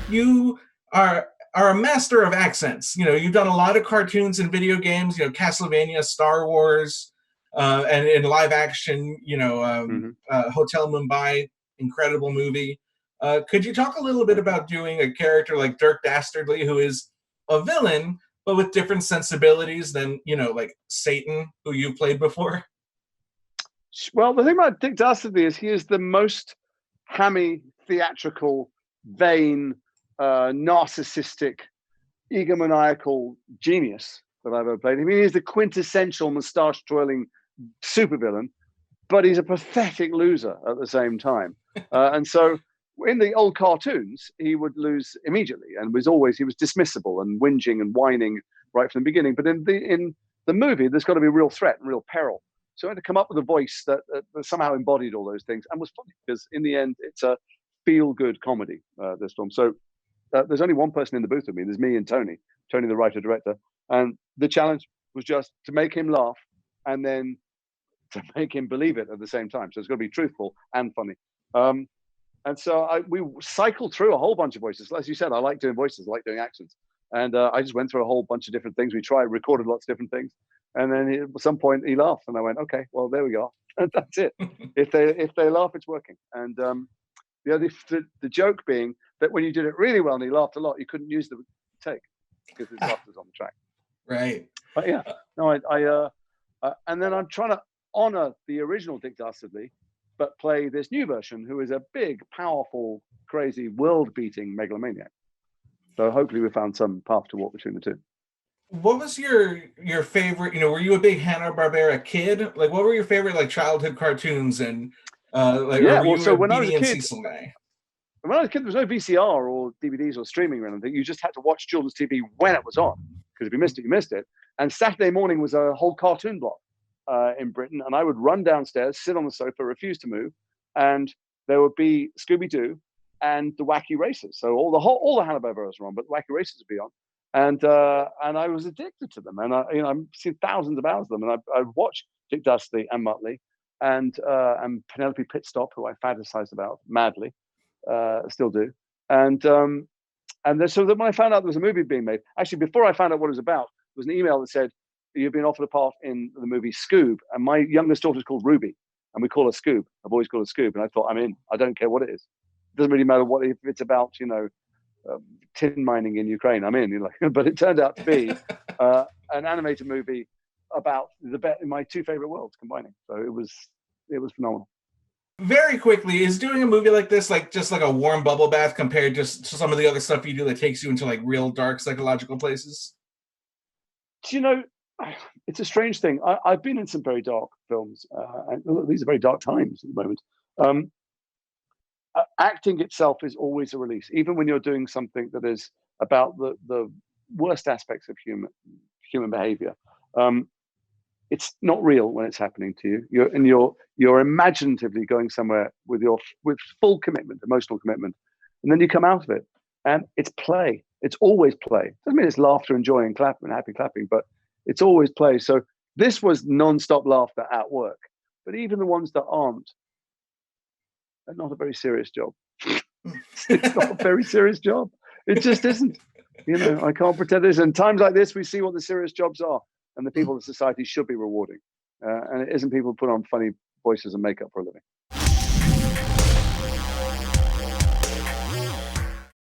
You are a master of accents. You've done a lot of cartoons and video games. Castlevania, Star Wars, and in live action. Hotel Mumbai, incredible movie. Could you talk a little bit about doing a character like Dirk Dastardly, who is a villain but with different sensibilities than like Satan, who you played before? Well, the thing about Dick Dastardly is he is the most hammy, theatrical, vain, narcissistic, egomaniacal genius that I've ever played. I mean, he's the quintessential moustache-twirling supervillain, but he's a pathetic loser at the same time. And so in the old cartoons, he would lose immediately and he was dismissible and whinging and whining right from the beginning. But in the movie, there's got to be a real threat and real peril. So I had to come up with a voice that somehow embodied all those things and was funny, because in the end, it's a feel-good comedy, this film. So there's only one person in the booth with me. There's me and Tony, the writer-director. And the challenge was just to make him laugh and then to make him believe it at the same time. So it's got to be truthful and funny. And so we cycled through a whole bunch of voices. As you said, I like doing voices, I like doing accents. And I just went through a whole bunch of different things. We recorded lots of different things. And then at some point he laughed, and I went, okay, well, there we go. And that's it. If they laugh, it's working. And the joke being that when you did it really well and he laughed a lot, you couldn't use the take because his laughter was on the track. Right. But yeah, no, and then I'm trying to honor the original Dick Dastardly, but play this new version who is a big, powerful, crazy, world-beating megalomaniac. So hopefully we found some path to walk between the two. What was your favorite? Were you a big Hanna-Barbera kid? Like, what were your favorite like childhood cartoons and like? Yeah, or were well, you so a when I was BB a and kid, Cecil guy? when I was a kid, there was no VCR or DVDs or streaming or anything. You just had to watch children's TV when it was on, because if you missed it, you missed it. And Saturday morning was a whole cartoon block in Britain, and I would run downstairs, sit on the sofa, refuse to move, and there would be Scooby-Doo and the Wacky Racers. So all the Hanna-Barberas were on, but the Wacky Racers would be on. And I was addicted to them, and I've seen thousands of hours of them, and I watched Dick Dastardly and Muttley, and Penelope Pitstop, who I fantasized about madly, still do, and so that when I found out there was a movie being made, actually before I found out what it was about, there was an email that said you've been offered a part in the movie Scoob, and my youngest daughter is called Ruby, and we call her Scoob. I've always called her Scoob, and I thought, I'm in. I don't care what it is. It doesn't really matter if it's about tin mining in Ukraine. I'm in, but it turned out to be an animated movie about my two favorite worlds combining. So it was phenomenal. Very quickly, is doing a movie like this like just like a warm bubble bath compared just to some of the other stuff you do that takes you into like real dark psychological places? It's a strange thing. I've been in some very dark films, and these are very dark times at the moment. Acting itself is always a release, even when you're doing something that is about the worst aspects of human behavior. It's not real when it's happening to you. You're imaginatively going somewhere with full commitment, emotional commitment, and then you come out of it, and it's play. It's always play. Doesn't mean it's laughter and joy and clapping and happy clapping, but it's always play. So this was non-stop laughter at work, but even the ones that aren't, are not a very serious job. It's not a very serious job. It just isn't. I can't pretend this. And times like this, we see what the serious jobs are, and the people in society should be rewarding. And it isn't people who put on funny voices and makeup for a living.